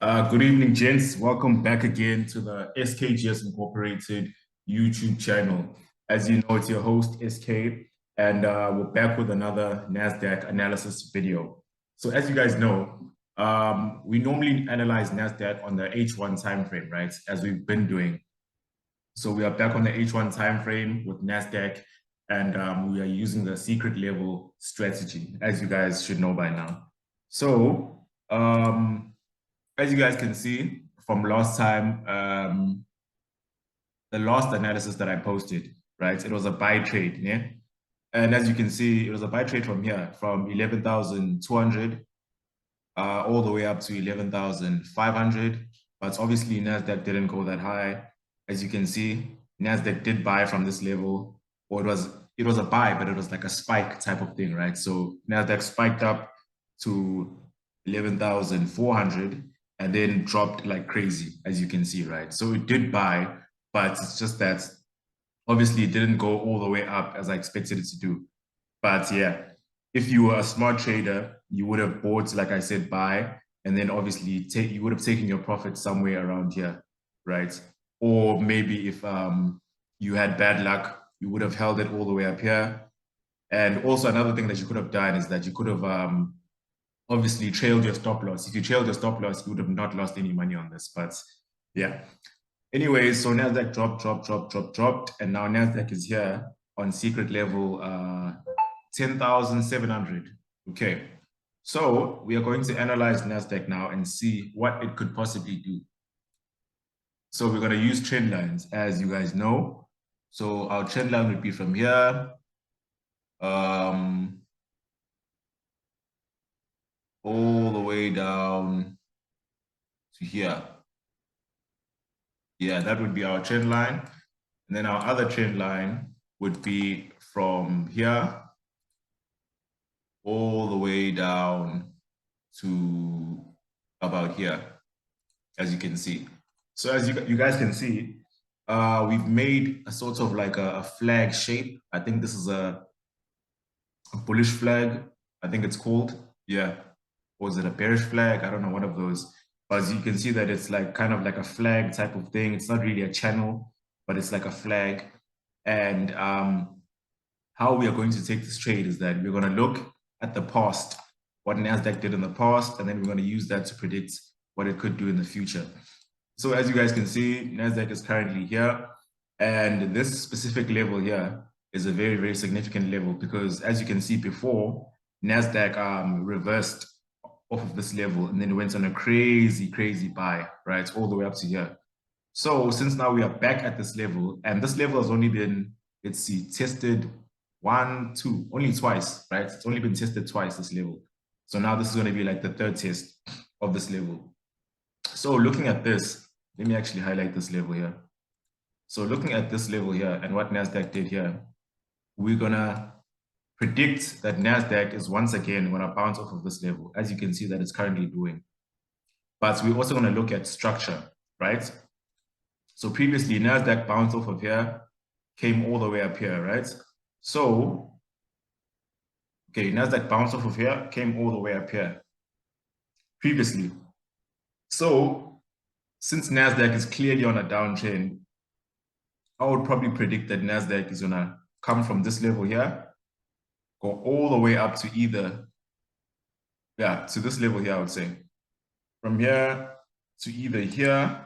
Good evening, gents. Welcome back again to the SKGS Incorporated YouTube channel. As you know, it's your host, SK, and we're back with another NASDAQ analysis video. So as you guys know, we normally analyze NASDAQ on the H1 timeframe, right? As we've been doing. So we are back on the H1 timeframe with NASDAQ, and we are using the secret level strategy, as you guys should know by now. So, as you guys can see from last time, the last analysis that I posted, right? It was a buy trade, yeah? And as you can see, it was a buy trade from here, from 11,200 all the way up to 11,500. But obviously, NASDAQ didn't go that high. As you can see, NASDAQ did buy from this level, or it was a buy, but it was like a spike type of thing, right? So NASDAQ spiked up to 11,400 and then dropped like crazy, as you can see, right? So it did buy, but it's just that obviously it didn't go all the way up as I expected it to do. But yeah, if you were a smart trader, you would have bought, like I said, buy, and then obviously you would have taken your profit somewhere around here, right? Or maybe if you had bad luck, you would have held it all the way up here. And also another thing that you could have done is that you could have obviously trailed your stop loss. If you trailed your stop loss, you would have not lost any money on this. But yeah. Anyways, so NASDAQ dropped, and now NASDAQ is here on secret level 10,700. Okay. So we are going to analyze NASDAQ now and see what it could possibly do. So we're going to use trend lines, as you guys know. So our trend line would be from here all the way down to here. Yeah, that would be our trend line. And then our other trend line would be from here all the way down to about here, as you can see. So as you guys can see, we've made a sort of like a flag shape. I think this is a bullish flag, I think it's called. Yeah. Or is it a bearish flag? I don't know, one of those. But as you can see that it's like kind of like a flag type of thing. It's not really a channel, but it's like a flag. And how we are going to take this trade is that we're going to look at the past, what NASDAQ did in the past, and then we're going to use that to predict what it could do in the future. So as you guys can see, NASDAQ is currently here, and this specific level here is a very, very significant level because as you can see before, NASDAQ reversed off of this level and then went on a crazy, crazy buy, right, all the way up to here. So since now we are back at this level, and this level has only been, let's see, tested only twice, right? It's only been tested twice, this level. So now this is going to be like the third test of this level. So looking at this, let me actually highlight this level here. So looking at this level here and what NASDAQ did here, we're going to predict that NASDAQ is once again going to bounce off of this level, as you can see that it's currently doing. But we're also going to look at structure, right? So previously, NASDAQ bounced off of here, came all the way up here, right? So, okay, NASDAQ bounced off of here, came all the way up here previously. So, since NASDAQ is clearly on a downtrend, I would probably predict that NASDAQ is going to come from this level here, go all the way up to either, yeah, to this level here, I would say. From here to either here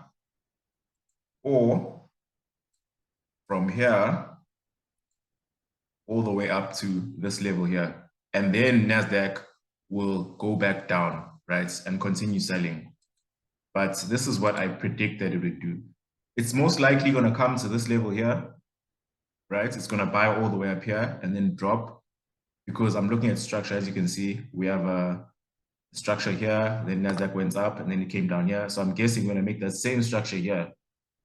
or from here all the way up to this level here. And then NASDAQ will go back down, right, and continue selling. But this is what I predict that it would do. It's most likely going to come to this level here, right? It's going to buy all the way up here and then drop because I'm looking at structure. As you can see, we have a structure here, then NASDAQ went up and then it came down here. So I'm guessing we're going to make that same structure here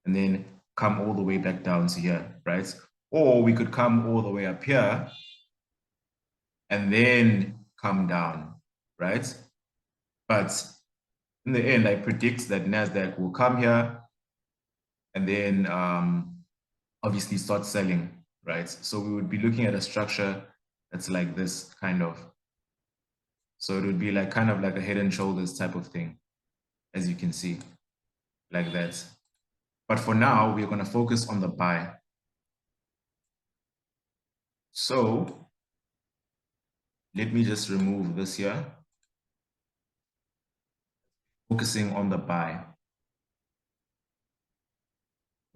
and then come all the way back down to here, right? Or we could come all the way up here and then come down, right? But in the end, I predict that NASDAQ will come here and then obviously start selling, right? So we would be looking at a structure that's like this kind of. So it would be like kind of like a head and shoulders type of thing, as you can see, like that. But for now, we're going to focus on the buy. So let me just remove this here. Focusing on the buy.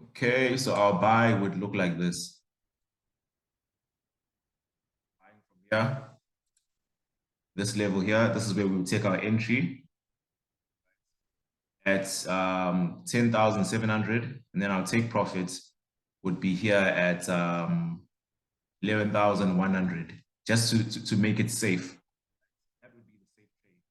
Okay, so our buy would look like this. Buying from here, this level here, this is where we'll take our entry at 10,700, and then our take profits would be here at 11,100, just to make it safe. That would be the safe trade.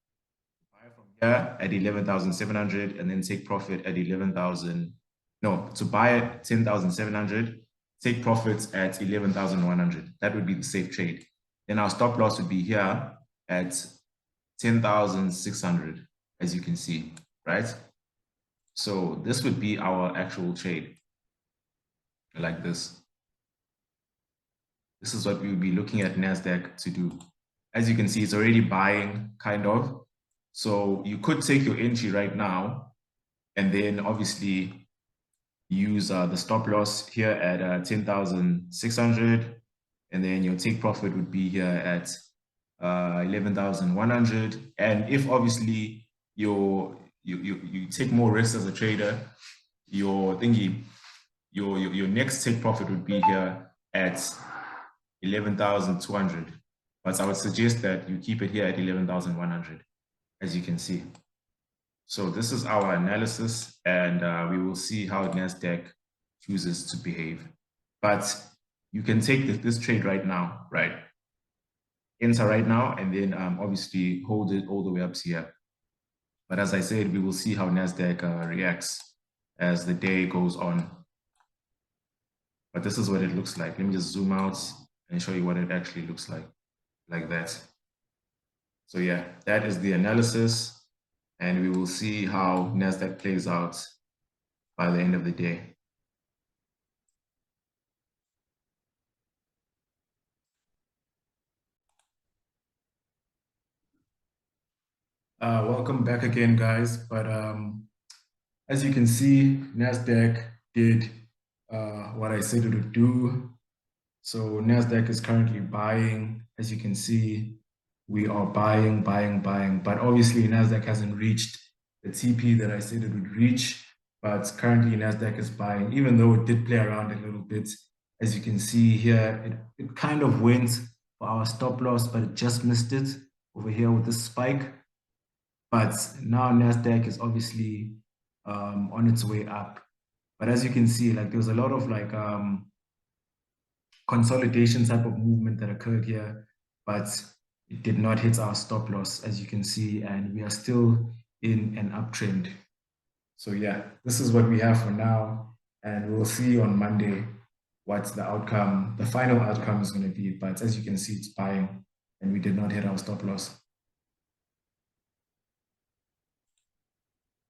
Buy from here at 11,700 and then take profit at 11,000. No, to buy at 10,700, take profits at 11,100. That would be the safe trade. Then our stop loss would be here at 10,600, as you can see, right? So this would be our actual trade, like this. This is what we would be looking at Nasdaq to do. As you can see, it's already buying, kind of. So you could take your entry right now, and then obviously use the stop loss here at 10,600, and then your take profit would be here at 11,100. And if obviously you take more risks as a trader, your next take profit would be here at 11,200. But I would suggest that you keep it here at 11,100, as you can see. So this is our analysis, and we will see how Nasdaq chooses to behave. But you can take this trade right now, right? Enter right now, and then obviously hold it all the way up to here. But as I said, we will see how Nasdaq reacts as the day goes on. But this is what it looks like. Let me just zoom out and show you what it actually looks like that. So yeah, that is the analysis. And we will see how Nasdaq plays out by the end of the day. Welcome back again, guys. But as you can see, Nasdaq did what I said it would do. So Nasdaq is currently buying. As you can see, we are buying. But obviously, Nasdaq hasn't reached the TP that I said it would reach. But currently, Nasdaq is buying, even though it did play around a little bit. As you can see here, it kind of went for our stop loss, but it just missed it over here with this spike. But now Nasdaq is obviously on its way up. But as you can see, like there was a lot of like consolidation type of movement that occurred here, but it did not hit our stop loss, as you can see, and we are still in an uptrend. So yeah, this is what we have for now, and we'll see on Monday what the outcome, the final outcome is going to be. But as you can see, it's buying, and we did not hit our stop loss.